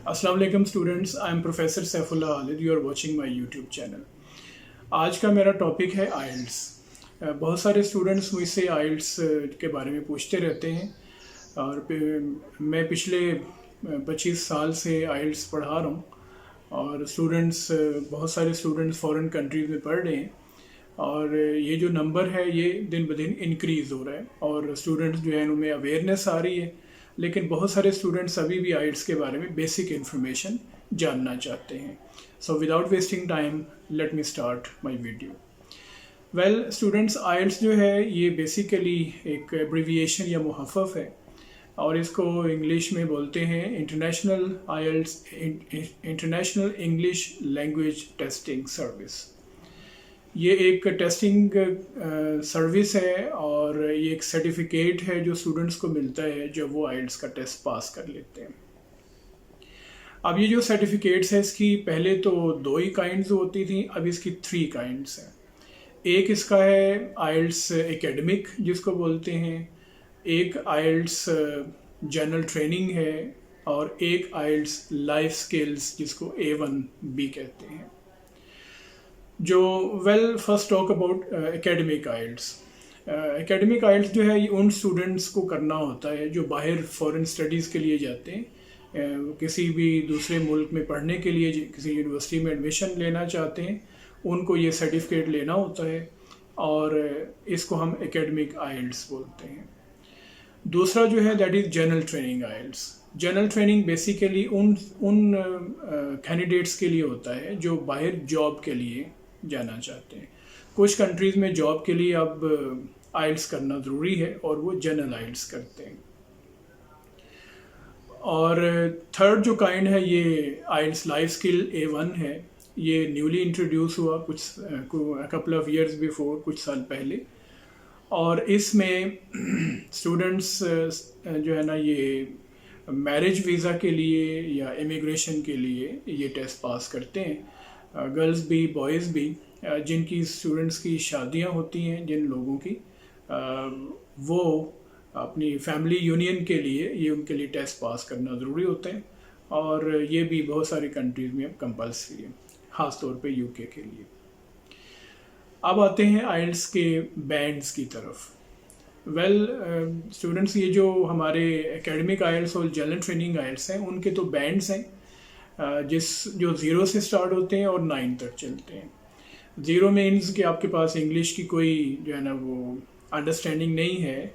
अस्सलाम वालेकुम students, I am professor Saifullah Khalid. You are watching my YouTube channel. आज का मेरा टॉपिक है आइल्स। बहुत सारे स्टूडेंट्स मुझसे आइल्स के बारे में पूछते रहते हैं और मैं पिछले 25 साल से आइल्स पढ़ा रहा हूँ और स्टूडेंट्स बहुत सारे स्टूडेंट्स फॉरेन कंट्रीज में पढ़ रहे हैं और ये जो नंबर है ये दिन ब दिन इंक्रीज़ हो रहा है और स्टूडेंट्स जो है उनमें अवेयरनेस आ रही है। लेकिन बहुत सारे स्टूडेंट्स अभी भी आइल्स के बारे में बेसिक इन्फॉर्मेशन जानना चाहते हैं। So without wasting time let me start my video. Well students, IELTS जो है ये बेसिकली एक एब्रिविएशन या मुहफ़्फ़ है और इसको इंग्लिश में बोलते हैं international IELTS, international English language testing service. ये एक टेस्टिंग सर्विस है और ये एक सर्टिफिकेट है जो स्टूडेंट्स को मिलता है जब वो आइल्स का टेस्ट पास कर लेते हैं। अब ये जो सर्टिफिकेट्स है इसकी पहले तो 2 ही काइंड्स होती थी, अब इसकी 3 काइंड्स हैं। एक इसका है आइल्स एकेडमिक जिसको बोलते हैं, एक आइल्स जनरल ट्रेनिंग है और एक आइल्स लाइफ स्किल्स जिसको A1B कहते हैं। जो first talk about academic IELTS. Academic IELTS जो है ये उन स्टूडेंट्स को करना होता है जो बाहर फॉरेन स्टडीज़ के लिए जाते हैं, किसी भी दूसरे मुल्क में पढ़ने के लिए किसी यूनिवर्सिटी में एडमिशन लेना चाहते हैं, उनको ये सर्टिफिकेट लेना होता है और इसको हम एकेडमिक आइल्स बोलते हैं। दूसरा जो है that is general training IELTS. General training basically उन कैंडिडेट्स के लिए होता है जो बाहर जॉब के लिए जाना चाहते हैं। कुछ कंट्रीज़ में जॉब के लिए अब आइल्स करना ज़रूरी है और वो जनरल आइल्स करते हैं। और थर्ड जो काइंड है ये आइल्स लाइफ स्किल A1 है। ये न्यूली इंट्रोड्यूस हुआ कपल ऑफ ईयर्स बिफोर, कुछ साल पहले, और इसमें स्टूडेंट्स जो है ना ये मैरिज वीज़ा के लिए या इमिग्रेशन के लिए ये टेस्ट पास करते हैं। गर्ल्स भी बॉयज़ भी, जिनकी स्टूडेंट्स की शादियां होती हैं, जिन लोगों की वो अपनी फैमिली यूनियन के लिए ये उनके लिए टेस्ट पास करना ज़रूरी होता है और ये भी बहुत सारी कंट्रीज़ में अब कंपल्सरी है, ख़ास तौर पे यूके के लिए। अब आते हैं आइल्स के बैंड्स की तरफ। स्टूडेंट्स, ये जो हमारे एकेडमिक आइल्स और जनरल ट्रेनिंग आइल्स हैं उनके तो बैंड्स हैं जो 0 से स्टार्ट होते हैं और 9 तक चलते हैं। 0 मीन्स कि आपके पास इंग्लिश की कोई जो है ना वो अंडरस्टैंडिंग नहीं है,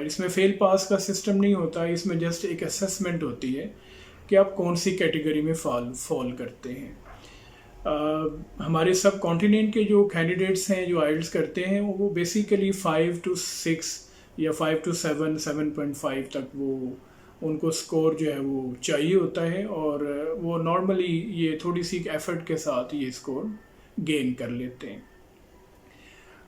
इसमें फेल पास का सिस्टम नहीं होता, इसमें जस्ट एक असेसमेंट होती है कि आप कौन सी कैटेगरी में फॉल करते हैं। हमारे सब कॉन्टिनेंट के जो कैंडिडेट्स हैं जो आइल्स करते हैं वो बेसिकली 5 to 6 या 5 to 7, 7.5 तक वो उनको स्कोर जो है वो चाहिए होता है और वो नॉर्मली ये थोड़ी सी एफर्ट के साथ ये स्कोर गेन कर लेते हैं।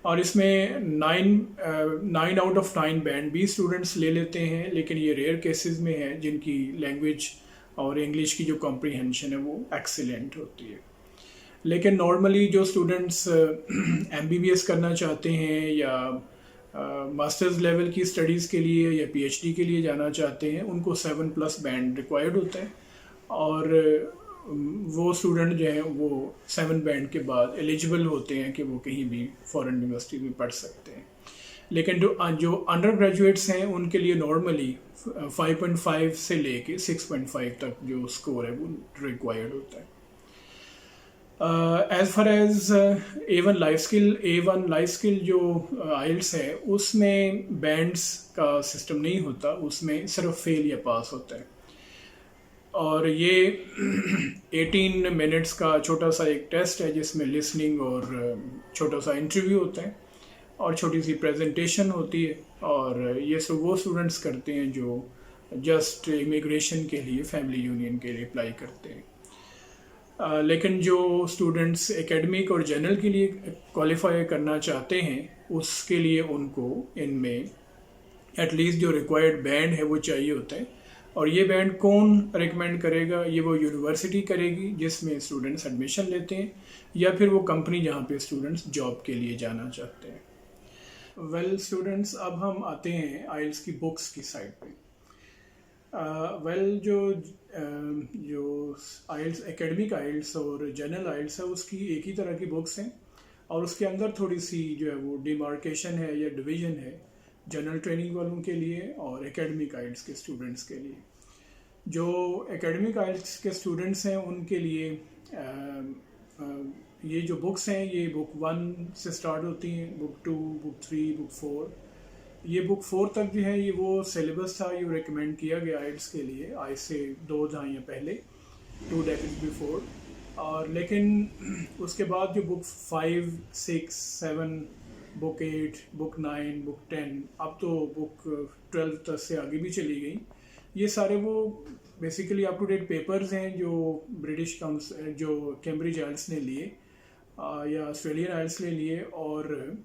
और इसमें 9 out of 9 बैंड भी स्टूडेंट्स ले लेते हैं, लेकिन ये रेयर केसेस में है जिनकी लैंग्वेज और इंग्लिश की जो कॉम्प्रीहेंशन है वो एक्सीलेंट होती है। लेकिन नॉर्मली जो स्टूडेंट्स MBBS करना चाहते हैं या मास्टर्स लेवल की स्टडीज़ के लिए या PhD के लिए जाना चाहते हैं उनको 7+ बैंड रिक्वायर्ड होता है और वो स्टूडेंट जो हैं वो 7 बैंड के बाद एलिजिबल होते हैं कि वो कहीं भी फॉरेन यूनिवर्सिटी में पढ़ सकते हैं। लेकिन जो अंडर ग्रेजुएट्स हैं उनके लिए नॉर्मली 5.5 से लेके 6.5 तक जो स्कोर है वो रिक्वायर्ड होता है। As far as A1 life skill जो आइल्स है उसमें बैंड्स का सिस्टम नहीं होता, उसमें सिर्फ फेल या पास होता है और ये 18 मिनट्स का छोटा सा एक टेस्ट है जिसमें लिसनिंग और छोटा सा इंटरव्यू होता है और छोटी सी प्रेजेंटेशन होती है और ये सब वो स्टूडेंट्स करते हैं जो जस्ट इमिग्रेशन के लिए फैमिली यूनियन के लिए अप्लाई करते हैं। लेकिन जो स्टूडेंट्स एकेडमिक और जनरल के लिए क्वालिफाई करना चाहते हैं उसके लिए उनको इनमें एटलीस्ट जो रिक्वायर्ड बैंड है वो चाहिए होता है और ये बैंड कौन रिकमेंड करेगा? ये वो यूनिवर्सिटी करेगी जिसमें स्टूडेंट्स एडमिशन लेते हैं या फिर वो कंपनी जहाँ पे स्टूडेंट्स जॉब के लिए जाना चाहते हैं। स्टूडेंट्स, अब हम आते हैं आइल्स की बुक्स की साइड पे। जो आइल्स एकेडमिक आइल्स और जनरल आइल्स है उसकी एक ही तरह की बुक्स हैं, और उसके अंदर थोड़ी सी जो है वो डिमार्केशन है या डिवीजन है जनरल ट्रेनिंग वालों के लिए और एकेडमिक आइल्स के स्टूडेंट्स के लिए। जो एकेडमिक आइल्स के स्टूडेंट्स हैं उनके लिए ये जो बुक्स हैं ये बुक 1 से स्टार्ट होती हैं, बुक 2, बुक 3, बुक 4। ये बुक 4 तक जो है ये वो सिलेबस था, ये रिकमेंड किया गया आइल्स के लिए आज से 2 दहाइयाँ पहले, 2 decades बिफोर। और लेकिन उसके बाद जो बुक 5, 6, 7, बुक 8, बुक 9, बुक 10, अब तो बुक 12 तक से आगे भी चली गई। ये सारे वो basically up to date papers हैं जो ब्रिटिश काउंसिल जो कैम्ब्रिज आइल्स ने लिए या ऑस्ट्रेलियन आइल्स ने लिए, और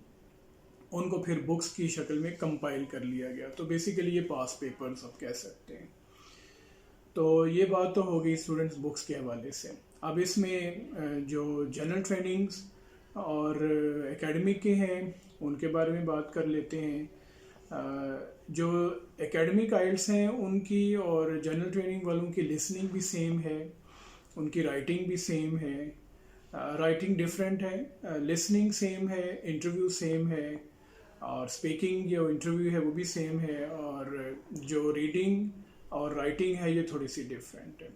उनको फिर बुक्स की शक्ल में कंपाइल कर लिया गया। तो बेसिकली ये पास पेपर्स आप कह सकते हैं। तो ये बात तो हो गई स्टूडेंट्स बुक्स के हवाले से। अब इसमें जो जनरल ट्रेनिंग्स और एकेडमिक के हैं उनके बारे में बात कर लेते हैं। जो एकेडमिक आइल्स हैं उनकी और जनरल ट्रेनिंग वालों की लिसनिंग भी सेम है, उनकी राइटिंग भी सेम है। राइटिंग डिफरेंट है, लिसनिंग सेम है, इंटरव्यू सेम है, और स्पीकिंग जो इंटरव्यू है वो भी सेम है, और जो रीडिंग और राइटिंग है ये थोड़ी सी डिफरेंट है।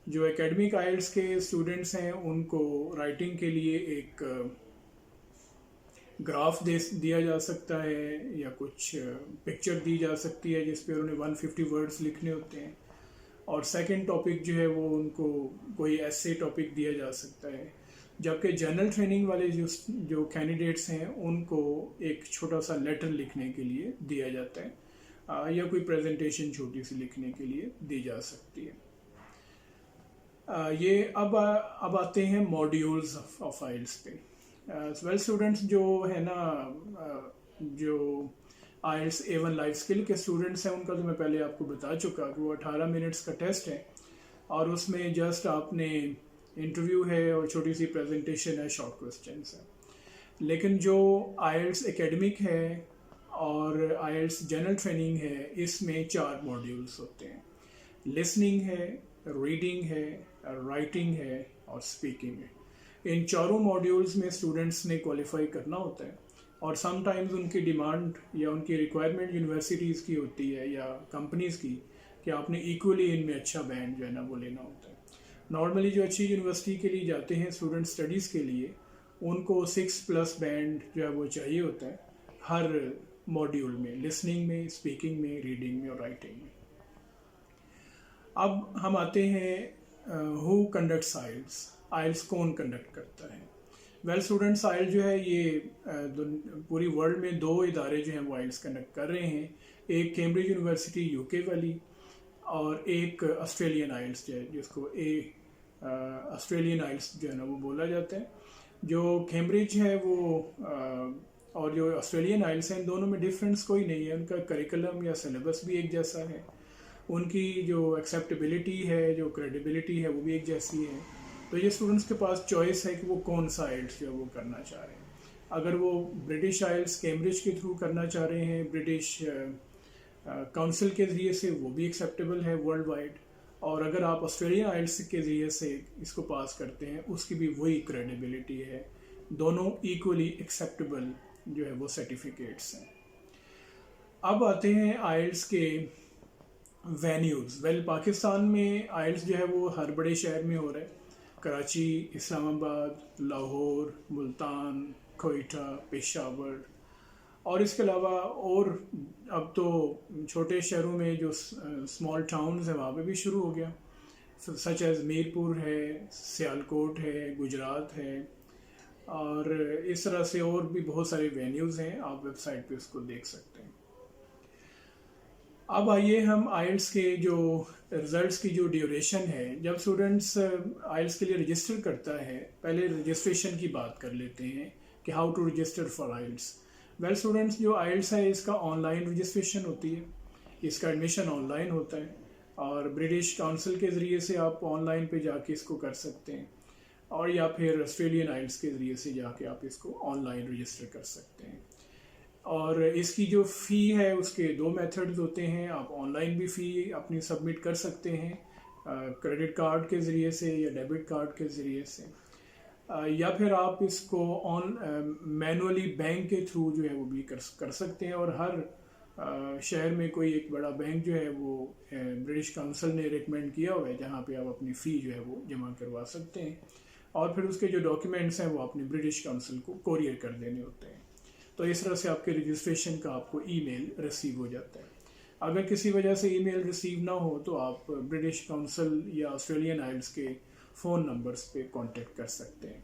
जो एकेडमिक आइल्स के स्टूडेंट्स हैं उनको राइटिंग के लिए एक ग्राफ दिया जा सकता है या कुछ पिक्चर दी जा सकती है जिस पे उन्हें 150 वर्ड्स लिखने होते हैं, और सेकंड टॉपिक जो है वो उनको कोई ऐसे टॉपिक दिया जा सकता है। जबकि जनरल ट्रेनिंग वाले जो कैंडिडेट्स हैं उनको एक छोटा सा लेटर लिखने के लिए दिया जाता है या कोई प्रेजेंटेशन छोटी सी लिखने के लिए दी जा सकती है। ये अब आते हैं मॉड्यूल्स ऑफ आइल्स पे। वेल स्टूडेंट्स जो है ना जो आइल्स A1 लाइफ स्किल के स्टूडेंट्स हैं उनका तो मैं पहले आपको बता चुका कि वो 18 मिनट्स का टेस्ट है, और उसमें जस्ट आपने इंटरव्यू है और छोटी सी प्रेजेंटेशन है, शॉर्ट क्वेश्चंस है। लेकिन जो आइल्स एकेडमिक है और आइल्स जनरल ट्रेनिंग है इसमें 4 मॉड्यूल्स होते हैं। लिसनिंग है, रीडिंग है, राइटिंग है और स्पीकिंग है। इन चारों मॉड्यूल्स में स्टूडेंट्स ने क्वालिफाई करना होता है, और समटाइम्स उनकी डिमांड या उनकी रिक्वायरमेंट यूनिवर्सिटीज़ की होती है या कंपनीज़ की कि आपने इक्वली इनमें अच्छा बैंड जो है ना वो लेना होता है। नॉर्मली जो अच्छी यूनिवर्सिटी के लिए जाते हैं स्टूडेंट स्टडीज़ के लिए उनको 6+ बैंड जो है वो चाहिए होता है हर मॉड्यूल में, लिसनिंग में, स्पीकिंग में, रीडिंग में और राइटिंग में। अब हम आते हैं हु कंडक्ट्स आइल्स। आइल्स कौन कंडक्ट करता है? वेल स्टूडेंट्स आइल्स जो है ये पूरी वर्ल्ड में 2 इदारे जो हैं वो आइल्स कंडक्ट कर रहे हैं। एक कैम्ब्रिज यूनिवर्सिटी यूके वाली, और एक ऑस्ट्रेलियन आइल्स जो है जिसको ऑस्ट्रेलियन आइल्स जो है ना वो बोला जाता है। जो कैम्ब्रिज है वो और जो ऑस्ट्रेलियन आइल्स हैं इन दोनों में डिफरेंस कोई नहीं है, उनका करिकुलम या सिलेबस भी एक जैसा है, उनकी जो एक्सेप्टेबिलिटी है, जो क्रेडिबिलिटी है वो भी एक जैसी है। तो ये स्टूडेंट्स के पास चॉइस है कि वो कौन सा आइल्स जो है वो करना चाह रहे हैं। अगर वो ब्रिटिश आइल्स कैम्ब्रिज के थ्रू करना चाह रहे हैं ब्रिटिश काउंसिल के ज़रिए से, वो भी एक्सेप्टेबल है वर्ल्ड वाइड, और अगर आप ऑस्ट्रेलियन आइल्स के ज़रिए से इसको पास करते हैं उसकी भी वही क्रेडिबिलिटी है। दोनों इक्वली एक्सेप्टेबल जो है वो सर्टिफिकेट्स हैं। अब आते हैं आइल्स के वेन्यूज़। वेल पाकिस्तान में आइल्स जो है वो हर बड़े शहर में हो रहा है, कराची, इस्लामाबाद, लाहौर, मुल्तान, कोयटा, पेशावर, और इसके अलावा और अब तो छोटे शहरों में जो स्मॉल टाउन्स हैं वहाँ पे भी शुरू हो गया, सच एज मीरपुर है, सियालकोट है, गुजरात है, और इस तरह से और भी बहुत सारे वेन्यूज़ हैं, आप वेबसाइट पे उसको देख सकते हैं। अब आइए हम आइल्स के जो रिजल्ट्स की जो ड्यूरेशन है, जब स्टूडेंट्स आइल्स के लिए रजिस्टर करता है, पहले रजिस्ट्रेशन की बात कर लेते हैं कि how to register for IELTS. Well students जो आइल्स है इसका ऑनलाइन रजिस्ट्रेशन होती है, इसका एडमिशन ऑनलाइन होता है, और ब्रिटिश काउंसिल के ज़रिए से आप ऑनलाइन पे जाके इसको कर सकते हैं, और या फिर ऑस्ट्रेलियन आइल्स के ज़रिए से जाके आप इसको ऑनलाइन रजिस्टर कर सकते हैं। और इसकी जो फ़ी है उसके 2 मेथड्स होते हैं। आप ऑनलाइन भी फ़ी अपनी सबमिट कर सकते हैं क्रेडिट कार्ड के ज़रिए से या डेबिट कार्ड के ज़रिए से, या फिर आप इसको मैनुअली बैंक के थ्रू जो है वो भी कर सकते हैं। और हर शहर में कोई एक बड़ा बैंक जो है वो ब्रिटिश काउंसिल ने रिकमेंड किया हुआ है जहाँ पे आप अपनी फ़ी जो है वो जमा करवा सकते हैं, और फिर उसके जो डॉक्यूमेंट्स हैं वो अपने ब्रिटिश काउंसिल को कोरियर कर देने होते हैं। तो इस तरह से आपके रजिस्ट्रेशन का आपको ईमेल रिसीव हो जाता है। अगर किसी वजह से ईमेल रिसीव ना हो तो आप ब्रिटिश काउंसिल या ऑस्ट्रेलियन आइल्स के फ़ोन नंबर्स पे कांटेक्ट कर सकते हैं।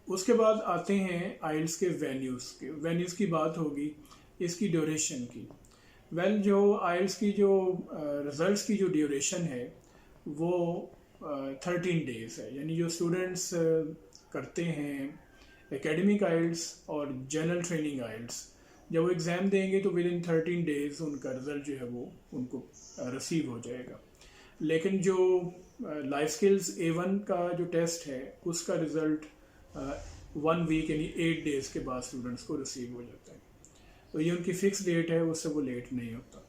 उसके बाद आते हैं आइल्स के वेन्यूज़ की बात होगी, इसकी ड्यूरेशन की। जो आइल्स की जो रिज़ल्ट्स की जो ड्यूरेशन है वो 13 डेज़ है। यानी जो स्टूडेंट्स करते हैं एकेडमिक आइल्स और जनरल ट्रेनिंग आइल्स, जब वो एग्ज़ाम देंगे तो विद इन 13 डेज़ उनका रिज़ल्ट जो है वो उनको रिसीव हो जाएगा। लेकिन जो लाइफ स्किल्स A1 का जो टेस्ट है उसका रिज़ल्ट 1 वीक यानी 8 डेज़ के बाद स्टूडेंट्स को रिसीव हो जाता है। तो ये उनकी फ़िक्स डेट है, उससे वो लेट नहीं होता।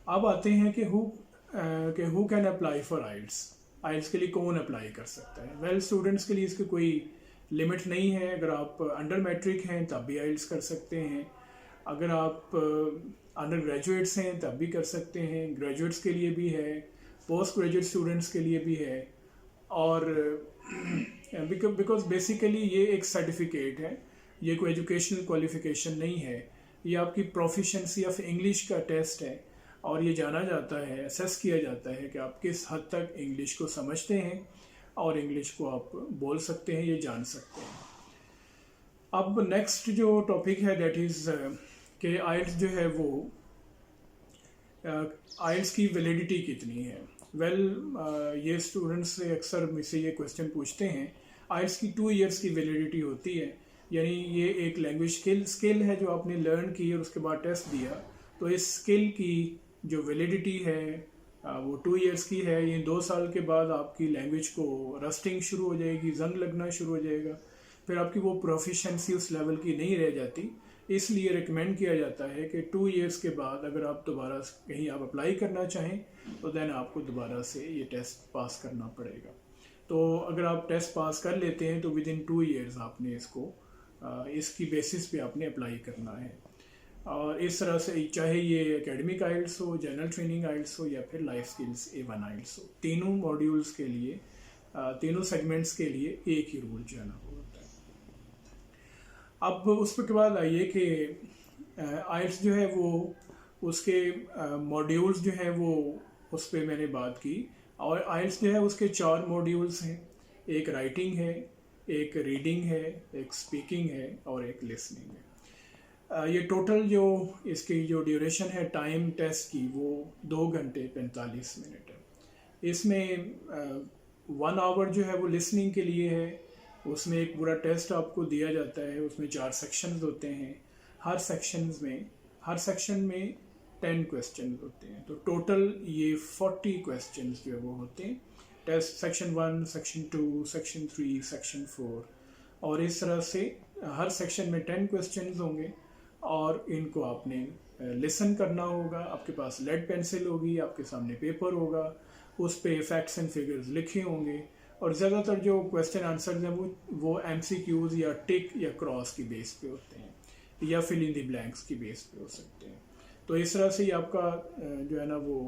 अब आते हैं कि हु कैन अप्लाई फॉर आइल्स के लिए कौन अप्लाई कर सकता है। स्टूडेंट्स के लिए इसकी कोई लिमिट नहीं है। अगर आप अंडर मैट्रिक हैं तब भी आइल्स कर सकते हैं, अगर आप अंडर ग्रेजुएट्स हैं तब भी कर सकते हैं, ग्रेजुएट्स के लिए भी है, पोस्ट ग्रेजुएट स्टूडेंट्स के लिए भी है। और बिकॉज बेसिकली ये एक सर्टिफिकेट है, ये कोई एजुकेशनल क्वालिफिकेशन नहीं है, ये आपकी प्रोफिशिएंसी ऑफ इंग्लिश का टेस्ट है। और ये जाना जाता है, असेस किया जाता है कि आप किस हद तक इंग्लिश को समझते हैं और इंग्लिश को आप बोल सकते हैं, ये जान सकते हैं। अब नेक्स्ट जो टॉपिक है दैट इज़ कि आइल्स जो है वो आइल्स की वैलिडिटी कितनी है। ये स्टूडेंट्स से अक्सर मुझसे ये क्वेश्चन पूछते हैं। आइल्स की 2 इयर्स की वैलिडिटी होती है, यानी ये एक लैंग्वेज स्किल है जो आपने लर्न की और उसके बाद टेस्ट दिया, तो इस स्किल की जो वैलिडिटी है वो 2 इयर्स की है। ये 2 साल के बाद आपकी लैंग्वेज को रस्टिंग शुरू हो जाएगी, जंग लगना शुरू हो जाएगा, फिर आपकी वो प्रोफिशिएंसी उस लेवल की नहीं रह जाती। इसलिए रिकमेंड किया जाता है कि 2 इयर्स के बाद अगर आप दोबारा कहीं आप अप्लाई करना चाहें तो देन आपको दोबारा से ये टेस्ट पास करना पड़ेगा। तो अगर आप टेस्ट पास कर लेते हैं तो विद इन 2 इयर्स आपने इसको इसकी बेसिस पे आपने अप्लाई करना है। और इस तरह से चाहे ये एकेडमिक आइल्स हो, जनरल ट्रेनिंग आइल्स हो या फिर लाइफ स्किल्स A1 आइल्स हो, तीनों मॉड्यूल्स के लिए, तीनों सेगमेंट्स के लिए एक ही रूल जो है ना होता है। अब उसके बाद आइए कि आइल्स जो है वो उसके मॉड्यूल्स जो है वो उस पर मैंने बात की। और आइल्स जो है उसके 4 मॉड्यूल्स हैं, एक राइटिंग है, एक रीडिंग है, एक स्पीकिंग है और एक लिसनिंग है। ये टोटल जो इसकी जो ड्यूरेशन है टाइम टेस्ट की वो 2 घंटे 45 मिनट है। इसमें 1 आवर जो है वो लिसनिंग के लिए है, उसमें एक पूरा टेस्ट आपको दिया जाता है, उसमें 4 सेक्शंस होते हैं, हर सेक्शन में 10 क्वेश्चन होते हैं। तो टोटल ये 40 क्वेश्चन जो है वो होते हैं। Test section 1, section 2, section 3, section 4, और इस तरह से हर सेक्शन में 10 क्वेश्चन होंगे और इनको आपने लिसन करना होगा। आपके पास लेड पेंसिल होगी, आपके सामने पेपर होगा, उस पे फैक्ट्स एंड फिगर्स लिखे होंगे। और ज़्यादातर जो क्वेश्चन आंसर हैं वो MCQs या टिक या क्रॉस की बेस पे होते हैं या फिल इन द ब्लैंक्स की बेस पे हो सकते हैं। तो इस तरह से ही आपका जो है ना वो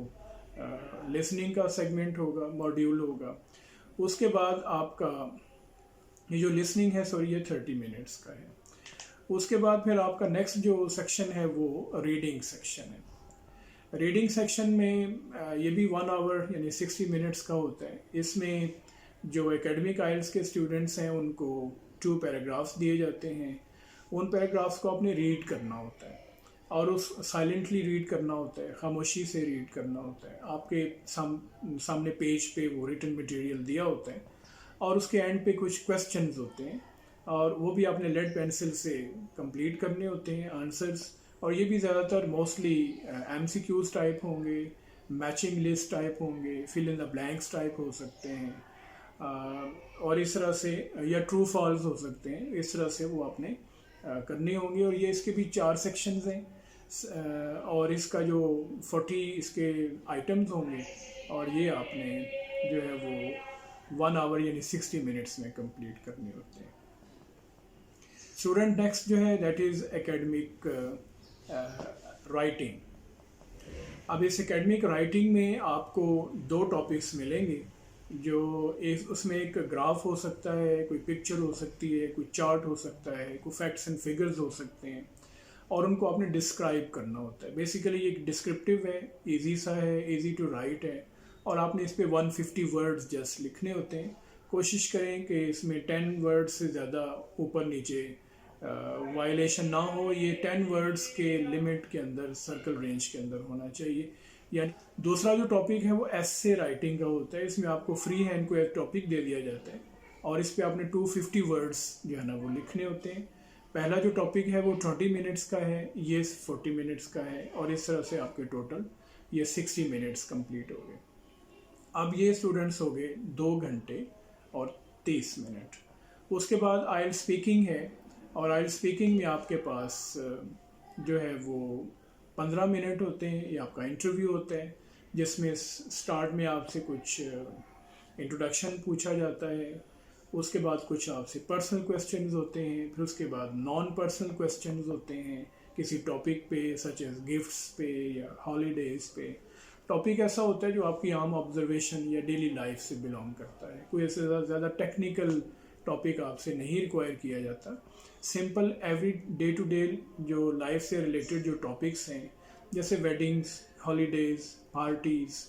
लिसनिंग का सेगमेंट होगा, मॉड्यूल होगा। उसके बाद आपका ये जो लिसनिंग है ये 30 मिनट्स का है। उसके बाद फिर आपका नेक्स्ट जो सेक्शन है वो रीडिंग सेक्शन है। रीडिंग सेक्शन में ये भी 1 आवर यानी 60 मिनट्स का होता है। इसमें जो एकेडमिक आइल्स के स्टूडेंट्स हैं उनको 2 पैराग्राफ्स दिए जाते हैं। उन पैराग्राफ्स को आपने रीड करना होता है और उस साइलेंटली रीड करना होता है, खामोशी से रीड करना होता है। आपके सामने पेज पे वो रिटन मटेरियल दिया होता है और उसके एंड पे कुछ क्वेश्चंस होते हैं और वो भी आपने लेड पेंसिल से कंप्लीट करने होते हैं आंसर्स। और ये भी ज़्यादातर मोस्टली MCQs टाइप होंगे, मैचिंग लिस्ट टाइप होंगे, fill in the blanks type हो सकते हैं, और इस तरह से या ट्रू फॉल्स हो सकते हैं। इस तरह से वो आपने करने होंगे। और ये इसके भी 4 सेक्शंस हैं। और इसका जो 40 इसके आइटम्स होंगे और ये आपने जो है वो 1 आवर यानी 60 मिनट्स में कंप्लीट करने होते हैं। स्टूडेंट नेक्स्ट जो है दैट इज़ एकेडमिक राइटिंग। अब इस एकेडमिक राइटिंग में आपको 2 टॉपिक्स मिलेंगे, जो उसमें एक ग्राफ हो सकता है, कोई पिक्चर हो सकती है, कोई चार्ट हो सकता है, कोई फैक्ट्स एंड फिगर्स हो सकते हैं और उनको आपने डिस्क्राइब करना होता है। बेसिकली ये एक डिस्क्रिप्टिव है, इजी सा है, इजी टू राइट है और आपने इस पे 150 वर्ड्स जस्ट लिखने होते हैं। कोशिश करें कि इसमें 10 वर्ड्स से ज़्यादा ऊपर नीचे वायलेशन ना हो, ये 10 वर्ड्स के लिमिट के अंदर, सर्कल रेंज के अंदर होना चाहिए। यानी दूसरा जो टॉपिक है वो एसे राइटिंग का होता है। इसमें आपको फ्री हैंड को एक टॉपिक दे दिया जाता है और इस पे आपने 250 वर्ड्स जो है ना वो लिखने होते हैं। पहला जो टॉपिक है वो 20 मिनट्स का है, ये 40 मिनट्स का है और इस तरह से आपके टोटल ये 60 मिनट्स कंप्लीट हो गए। अब ये स्टूडेंट्स हो गए 2 घंटे और 30 मिनट। उसके बाद आइल स्पीकिंग है और आइल स्पीकिंग में आपके पास जो है वो 15 मिनट होते हैं। ये आपका इंटरव्यू होता है जिसमें स्टार्ट में आपसे कुछ इंट्रोडक्शन पूछा जाता है, उसके बाद कुछ आपसे पर्सनल क्वेश्चंस होते हैं, फिर उसके बाद नॉन पर्सनल क्वेश्चंस होते हैं किसी टॉपिक पे सच एज गिफ्ट्स पे या हॉलीडेज पे। टॉपिक ऐसा होता है जो आपकी आम ऑब्जर्वेशन या डेली लाइफ से बिलोंग करता है, कोई ऐसे ज़्यादा टेक्निकल टॉपिक आपसे नहीं रिक्वायर किया जाता। Simple every day to day जो लाइफ से रिलेटेड जो टॉपिक्स हैं जैसे weddings, holidays, parties,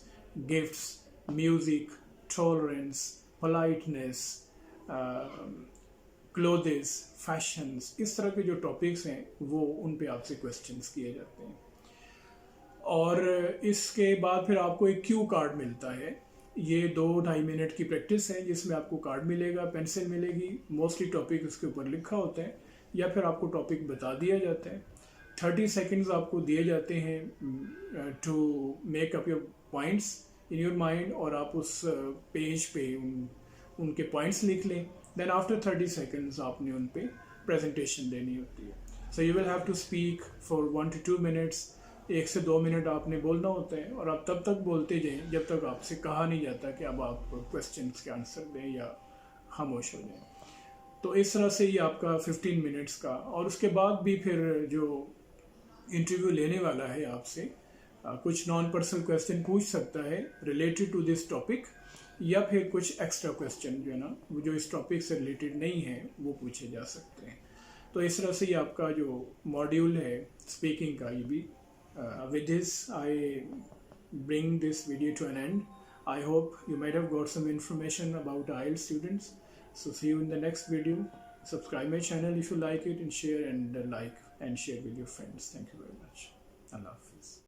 gifts, music, tolerance, politeness, clothes, fashions, इस तरह के जो टॉपिक्स हैं वो उन पे आपसे क्वेश्चंस किए जाते हैं। और इसके बाद फिर आपको एक क्यू कार्ड मिलता है। ये 2-2.5 मिनट की प्रैक्टिस है जिसमें आपको कार्ड मिलेगा, पेंसिल मिलेगी, मोस्टली टॉपिक उसके ऊपर लिखा होता है या फिर आपको टॉपिक बता दिया जाता है। 30 सेकेंड्स आपको दिए जाते हैं to make up your points in your mind और आप उस पेज पे उनके पॉइंट्स लिख लें। देन आफ्टर 30 सेकेंड्स आपने उन पे प्रेजेंटेशन देनी होती है। So you will have to speak for 1 to 2 minutes. 1 से 2 मिनट आपने बोलना होता है और आप तब तक बोलते जाएं जब तक आपसे कहा नहीं जाता कि अब आप क्वेश्चंस के आंसर दें या खामोश हो जाएं। तो इस तरह से ये आपका 15 मिनट्स का, और उसके बाद भी फिर जो इंटरव्यू लेने वाला है आपसे कुछ नॉन पर्सनल क्वेश्चन पूछ सकता है रिलेटेड टू दिस टॉपिक या फिर कुछ एक्स्ट्रा क्वेश्चन जो है ना वो जो इस टॉपिक से रिलेटेड नहीं है वो पूछे जा सकते हैं। तो इस तरह से ये आपका जो मॉड्यूल है स्पीकिंग का ये भी with this I bring this video to an end. I hope you might have got some information about IELTS students. So see you in the next video. Subscribe my channel if you like it and share and like and share with your friends. Thank you very much. Allah Hafiz.